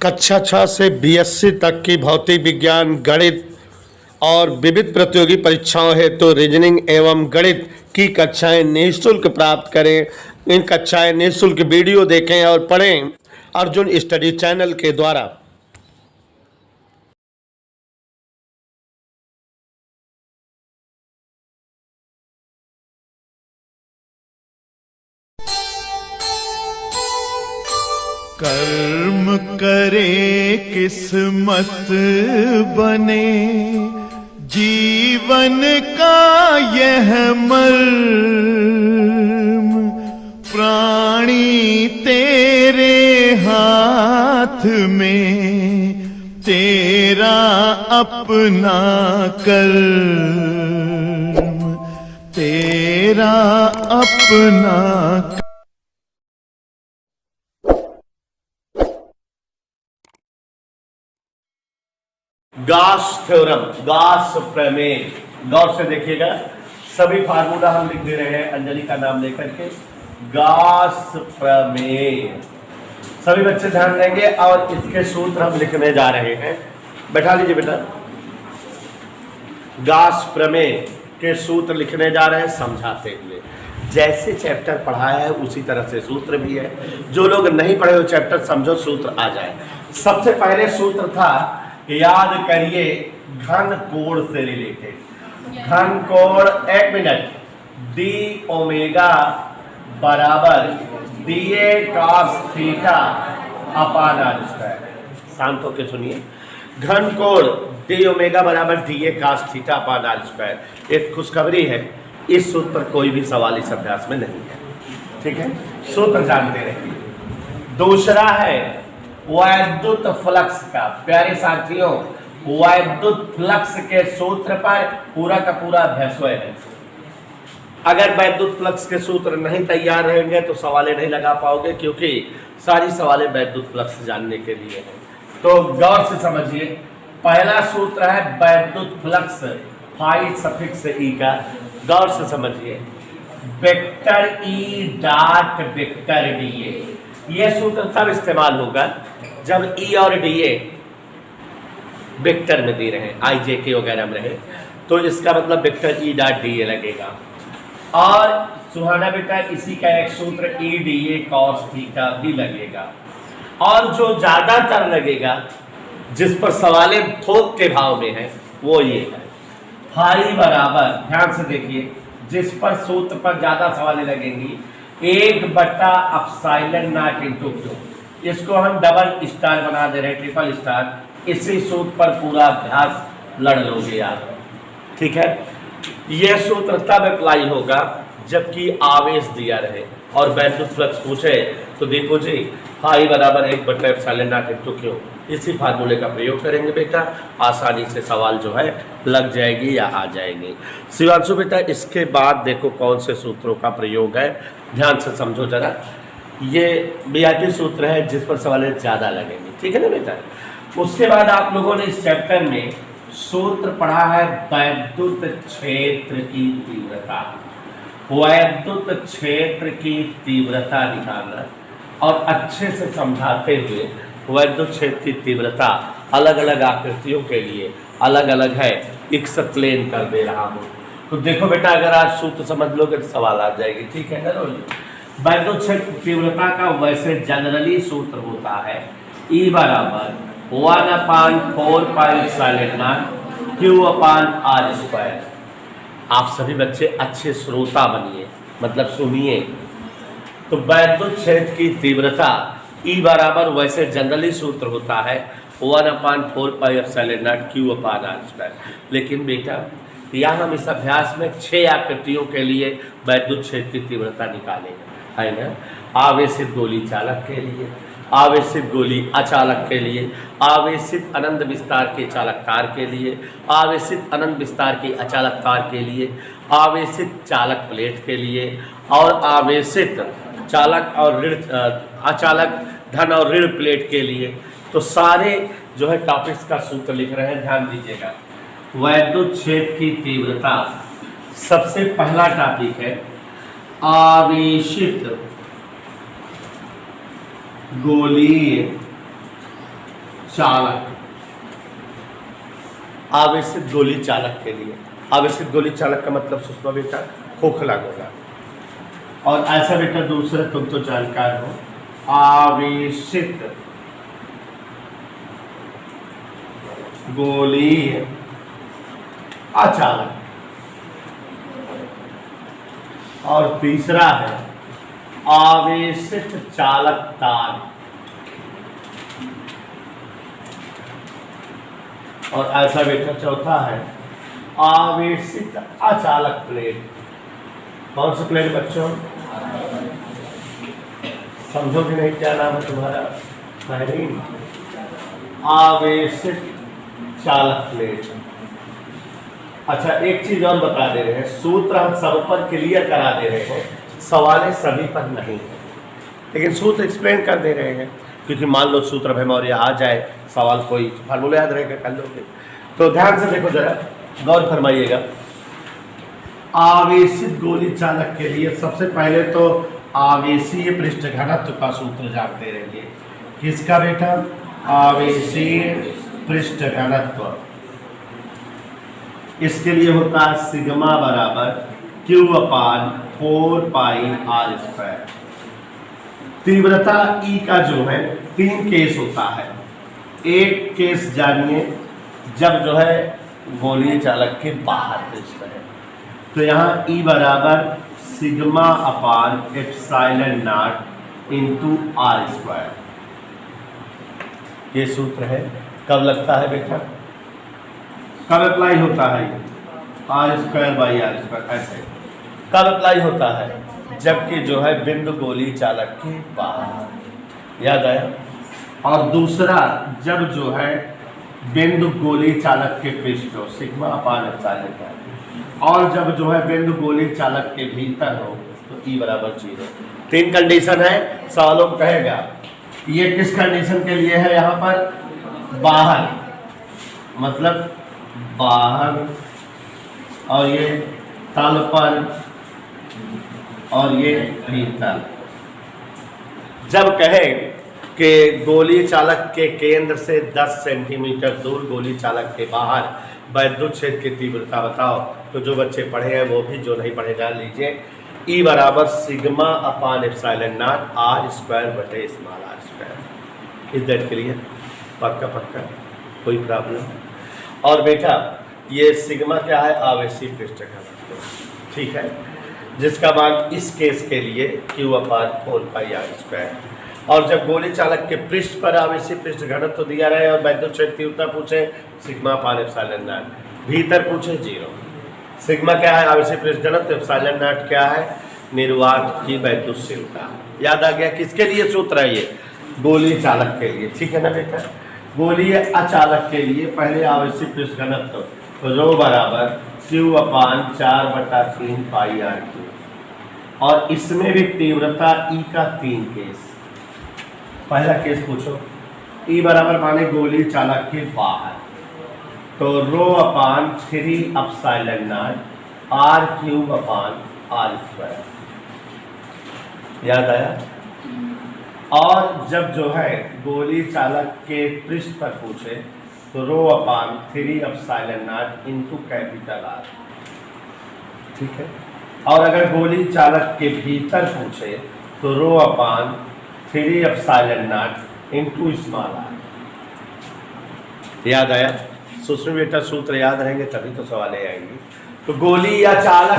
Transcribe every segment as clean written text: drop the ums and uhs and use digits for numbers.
कक्षा 6 से बीएससी तक की भौतिक विज्ञान, गणित और विविध प्रतियोगी परीक्षाओं हेतु रीजनिंग एवं गणित की कक्षाएं निःशुल्क प्राप्त करें। इन कक्षाएं निःशुल्क वीडियो देखें और पढ़ें अर्जुन स्टडी चैनल के द्वारा। कर्म करे किस्मत बने, जीवन का यह मर्म, प्राणी तेरे हाथ में, तेरा अपना कर्म, तेरा अपना। गॉस थ्योरम, गॉस प्रमेय, गौर से देखिएगा, सभी फार्मूला हम लिख दे रहे हैं अंजलि का नाम लेकर के। गॉस प्रमेय सभी बच्चे ध्यान देंगे और इसके सूत्र हम लिखने जा रहे हैं। बैठा लीजिए बेटा। गॉस प्रमेय के सूत्र लिखने जा रहे हैं समझाते हुए। जैसे चैप्टर पढ़ाया है उसी तरह से सूत्र भी है। जो लोग नहीं पढ़े हो चैप्टर समझो, सूत्र आ जाए। सबसे पहले सूत्र था, याद करिए, घन कोण से रिलेटेड। घन कोण, एक मिनट, डी ओमेगा बराबर D A cos theta upon R square. शांत होकर सुनिए। घन कोण डी ओमेगा बराबर D A cos theta upon R square. एक खुशखबरी है, इस सूत्र पर कोई भी सवाल इस अभ्यास में नहीं है। ठीक है, सूत्र जानते रहिए। दूसरा है वैद्युत फ्लक्स का। प्यारे साथियों, वैद्युत फ्लक्स के सूत्र पर पूरा का पूरा अभ्यास है। अगर वैद्युत फ्लक्स के सूत्र नहीं तैयार रहेंगे तो सवालें नहीं लगा पाओगे, क्योंकि सारी सवालें वैद्युत फ्लक्स जानने के लिए हैं। तो गौर से समझिए। पहला सूत्र है वैद्युत फ्लक्स फाई सफिक्स ई का। गौर से समझिए, vector E dot vector D A. यह सूत्र तब इस्तेमाल होगा जब ई और डी ए वेक्टर में दे रहे हैं, आई जे के वगैरह में रहे, तो इसका मतलब vector E dot D A लगेगा। और सुहाना बेटा, इसी का एक सूत्र E D A cos theta भी लगेगा। और जो ज्यादातर लगेगा, जिस पर सवालें थोक के भाव में है, वो ये है फाई बराबर, ध्यान से देखिए, जिस पर सूत्र पर ज्यादा सवालें लगेंगी, 1/एप्सिलॉन नॉट इंटू क्यू। इसको हम डबल स्टार बना दे रहे हैं, ट्रिपल स्टार। इसी सूत्र पर पूरा अभ्यास लड़ लोगे यार। ठीक है, यह सूत्र तब अप्लाई होगा जबकि आवेश दिया रहे और वैद्युत फ्लक्स पूछे तो देखो जी, फाई बराबर 1/एप्सिलॉन नॉट इंटू क्यू। इसी फार्मूले का प्रयोग करेंगे बेटा, आसानी से सवाल जो है लग जाएगी या आ जाएगी। शिवांशु बेटा, इसके बाद देखो कौन से सूत्रों का प्रयोग है, ध्यान से समझो जरा। ये बीआईटी सूत्र है जिस पर सवालें ज़्यादा लगेंगे। ठीक है ना बेटा। उसके बाद आप लोगों ने इस चैप्टर में सूत्र पढ़ा है वैद्युत क्षेत्र की तीव्रता। वैद्युत क्षेत्र की तीव्रता निकालना और अच्छे से समझाते हुए वैद्युत क्षेत्र की तीव्रता अलग अलग आकृतियों के लिए अलग अलग है, एक्सप्लेन कर दे रहा हूँ। तो देखो बेटा, अगर आज सूत्र समझ लोगे तो सवाल आ जाएगी। ठीक है ना। वैद्युत क्षेत्र तीव्रता का वैसे जनरली सूत्र होता है E बराबर 1/4πε0 Q/r²। आप सभी बच्चे अच्छे श्रोता बनिए, मतलब सुनिए। तो वैद्युत क्षेत्र की तीव्रता E बराबर वैसे जनरली सूत्र होता है 1/4πε0 Q/r²। लेकिन बेटा, यहाँ हम इस अभ्यास में 6 आकृतियों के लिए वैद्युत क्षेत्र की तीव्रता निकालेंगे, है ना। आवेशित गोली चालक के लिए, आवेशित गोली अचालक के लिए, आवेशित अनंत विस्तार के चालक तार के लिए, आवेशित अनंत विस्तार के अचालक तार के लिए, आवेशित चालक प्लेट के लिए, और आवेशित चालक और ऋण अचालक धन और ऋण प्लेट के लिए। तो सारे जो है टॉपिक्स का सूत्र लिख रहे हैं, ध्यान दीजिएगा। वैद्युत क्षेत्र की तीव्रता, सबसे पहला टॉपिक है आवेशित गोलीय चालक, आवेशित गोली चालक के लिए। आवेशित गोली चालक का मतलब सुषमा बेटा खोखला गोला। और ऐसा बेटा दूसरा तुम तो जानकार हो, आवेशित गोली अचालक। और तीसरा है आवेशित चालक तार। और ऐसा बेटा चौथा है आवेशित अचालक प्लेट। कौन सा प्लेट बच्चों? समझोगे नहीं क्या नाम है तुम्हारा? महरीन। आवेशित चालक प्लेट। अच्छा एक चीज और बता दे रहे हैं, सूत्र हम सब पर क्लियर करा दे रहे हैं, सवाल सभी पर नहीं है, लेकिन सूत्र एक्सप्लेन कर दे रहे हैं, क्योंकि मान लो सूत्र मेमोरी आ जाए, सवाल कोई फार्मूला याद रहेगा कर लोगे। तो ध्यान से देखो जरा, गौर फरमाइएगा। आवेशित गोली चालक के लिए सबसे पहले तो आवेशीय पृष्ठ घनत्व का सूत्र जानते रहिए। किसका बेटा? आवेशीय पृष्ठ घनत्व। इसके लिए होता है सिग्मा बराबर Q/4 पाई r स्क्वायर। तीव्रता E का जो है 3 केस होता है। एक केस जानिए जब जो है गोलीय चालक के बाहर पृष्ठ है, तो यहाँ E बराबर sigma upon epsilon not into r square. ये सूत्र है। कब लगता है बेटा? कब अप्लाई होता है? R square by R square. ऐसे कब अप्लाई होता है? जबकि जो है बिंदु गोली चालक के बाहर। याद आया? और दूसरा जब जो है बिंदु गोली चालक के पृष्ठ हो, सिग्मा अपान एप्सिलॉन का। और जब जो है बिंदु गोली चालक के भीतर हो तो E बराबर 0। 3 कंडीशन है। सवालों को कहेगा ये किस कंडीशन के लिए है? यहाँ पर बाहर, मतलब बाहर, और ये तल पर, और ये भीतर। जब कहे कि गोली चालक के केंद्र से 10 सेंटीमीटर दूर गोली चालक के बाहर वैद्युत क्षेत्र की तीव्रता बताओ, तो जो बच्चे पढ़े हैं वो भी, जो नहीं पढ़े जान लीजिए। E बराबर sigma upon epsilon not r square बटे स्मॉल r स्क्वायर। इस दैट के लिए पक्का पक्का, कोई प्रॉब्लम? और बेटा ये सिग्मा क्या है? आवेशीय पृष्ठ घनत्व। ठीक है, जिसका मान इस केस के लिए Q/4 पाई r स्क्वायर। और जब गोली चालक के पृष्ठ पर आवेशीय पृष्ठ घनत्व तो दिया रहे और वैद्युत क्षेत्र तीव्रता पूछे सिग्मा अपान एप्सिलॉन नॉट, भीतर पूछे 0। सिग्मा क्या है? आवेशीय पृष्ठ घनत्व। एप्सिलॉन नॉट क्या है? निर्वात की वैद्युतशीलता। याद आ गया? किसके लिए सूत्र है ये? गोली चालक के लिए। ठीक है ना बेटा? गोली अचालक के लिए पहले आवेशीय पृष्ठ घनत्व तो रो बराबर Q/4/3 पाई r3। और इसमें भी तीव्रता E का 3 केस। पहला केस पूछो, E बराबर माने गोली चालक के बाहर, तो ρ/3 एप्सिलॉन नॉट r3/r²। याद आया? और जब जो है गोली चालक के पृष्ठ पर पूछे तो ρ/3 epsilon not into capital R। ठीक है। और अगर गोली चालक के भीतर पूछे तो ρ/3 epsilon not into small r। याद आया? सूत्र बेटा सूत्र याद रहेंगे तभी तो सवाल आएंगे। तो गोली या चालक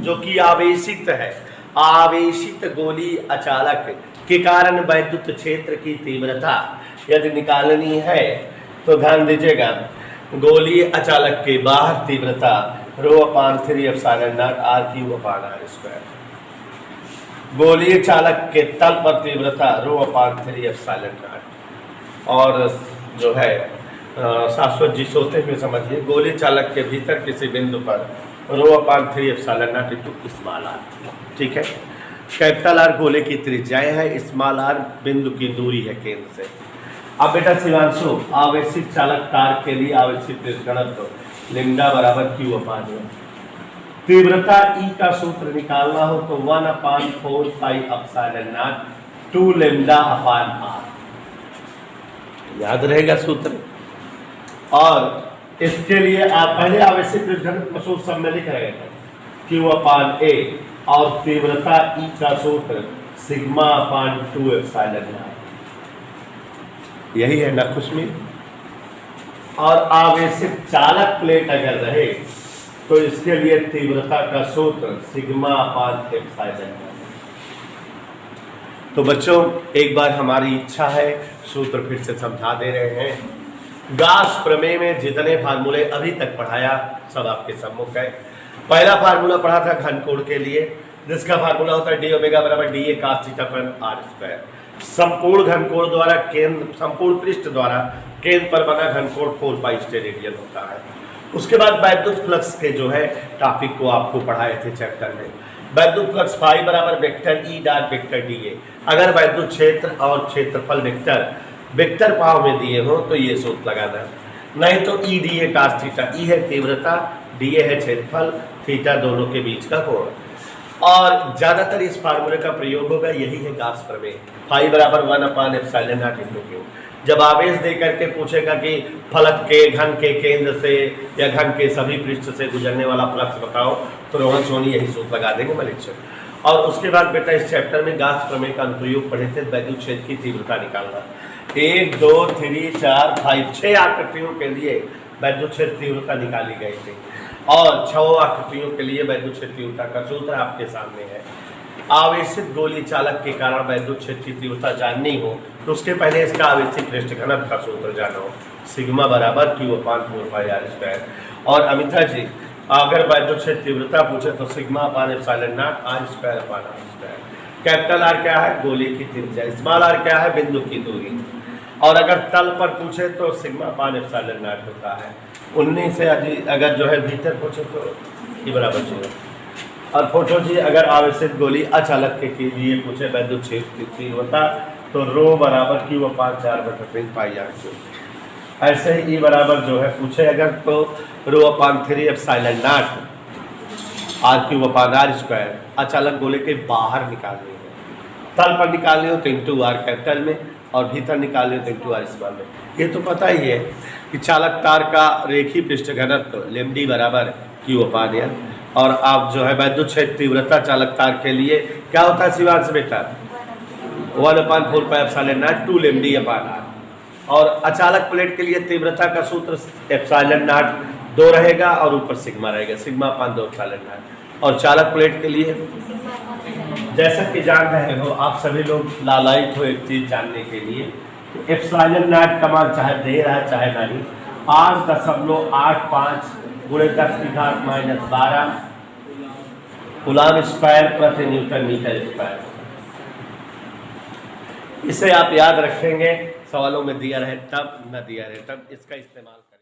जो कि आवेशित है, आवेशित गोली अचालक के कारण वैद्युत क्षेत्र की तीव्रता यदि निकालनी है तो ध्यान दीजिएगा, गोली अचालक के बाहर तीव्रता ρ/3 एप्सिलॉन नॉट r3/r²। गोलीय चालक के तल पर तीव्रता ρ/3 एप्सिलॉन नॉट। और जो है शाश्वत जी सोते हुए समझिए, गोली चालक के भीतर किसी बिंदु पर ρ/3 epsilon not into small r। ठीक है। कैपिटल R गोले की त्रिज्याएं है, स्मॉल r बिंदु की दूरी है केंद्र से। अब बेटा शिवांशु, आवेशित चालक तार के लिए आवेशित पृष्ठ घनत्व लैम्डा बराबर Q/1। तीव्रता E का सूत्र निकालना हो तो 1/4 पाई एप्सिलॉन नॉट 2 λ/r। याद रहेगा सूत्र। और इसके लिए आप पहले आवेशित घनत्व सूत्र सब में लिख रहे हैं Q/A और तीव्रता E का सूत्र σ/2 एप्सिलॉन। यही है ना खुशमी। और आवेशित चालक प्लेट अगर रहे तो इसके लिए तीव्रता का सूत्र σ/ε। तो बच्चों एक बार हमारी इच्छा है सूत्र फिर से समझा दे रहे हैं। गाउस प्रमेय में जितने फार्मूले अभी तक पढ़ाया सब आपके सम्मुख है। पहला फार्मूला पढ़ा था घनकोण के लिए, जिसका फार्मूला होता है d ओमेगा बराबर dA cos theta r square. संपूर्ण घनकोण द्वारा केंद्र, संपूर्ण पृष्ठ द्वारा केंद्र पर बना घनकोण 4 पाई स्टेरेडियन होता है। उसके बाद वैद्युत फ्लक्स के जो है टॉपिक को आपको पढ़ाए थे चैप्टर में। वैद्युत फ्लक्स फाई बराबर vector E dot vector dA। अगर वैद्युत क्षेत्र और क्षेत्रफल वेक्टर पाव में दिए हो तो ये सूत्र लगाना, नहीं तो ई dA cos थीटा। ई है तीव्रता, dA है क्षेत्रफल, थीटा दोनों के बीच का कोण। और ज्यादातर इस फार्मूले का प्रयोग होगा, यही है गाउस प्रमेय। फाई बराबर 1/ε0 × Q। जब आवेश दे करके पूछेगा कि फलक के घन के केंद्र से या घन के सभी पृष्ठ से गुजरने वाला फ्लक्स बताओ, तो रोहन सोनी यही सूत्र लगा देंगे मलिक। और उसके बाद बेटा इस चैप्टर में गाउस प्रमेय का अनुप्रयोग पढ़े थे, वैद्युत क्षेत्र की तीव्रता निकालना। 1 2 3 4 5 6 आकृतियों के लिए वैद्युत क्षेत्र तीव्रता निकाली गई थी और 6 आकृतियों के लिए वैद्युत क्षेत्र तीव्रता का सूत्र आपके सामने है। आवेशित गोलीय चालक के कारण वैद्युत क्षेत्र की तीव्रता जाननी हो तो उसके पहले इसका आवेशित पृष्ठ घनत्व का सूत्र जानो, सिग्मा बराबर Q/4πr²। और अमिता जी अगर वैद्युत क्षेत्र तीव्रता पूछे तो σ/ε0 r²। कैपिटल आर क्या है? गोली की त्रिज्या। स्मॉल आर क्या है? बिंदु की दूरी। और अगर तल पर पूछे तो σ/ε0 होता है 19 से। अगर जो है भीतर पूछे तो ई बराबर 0। और फोटो जी अगर आवेशित गोली अचालक के लिए पूछे वैद्युत क्षेत्र तीव्रता तो रो बराबर Q/4/3 πr²। ऐसे ही ई बराबर जो है पूछे अगर तो ρ/3 ε0 r³ अचालक गोले के बाहर निकालनी है। तल पर निकालनी हो तो इंटू आर कैपिटल में और भीतर निकालनी हो तो इंटू आर स्मॉल में। ये तो पता ही है कि चालक तार का रेखीय पृष्ठ घनत्व λd बराबर Q/L। और आप जो है वैद्युत क्षेत्र तीव्रता चालक तार के लिए क्या होता है शिवांश बेटा? 1/4πε0 2 λd/r। और अचालक प्लेट के लिए तीव्रता का सूत्र ε0 2 रहेगा और ऊपर सिग्मा रहेगा, σ/2 और चालक प्लेट के लिए जैसा कि जान रहे हो आप सभी लोग लालायित हो एक चीज जानने के लिए, ε0 का मान चाहे दे रहा है चाहे नहीं, 8.85 × 10⁻12 कूलम स्क्वायर प्रति न्यूटन मीटर स्क्वायर। इसे आप याद रखेंगे, सवालों में दिया रहे तब न दिया रहे तब इसका इस्तेमाल करें।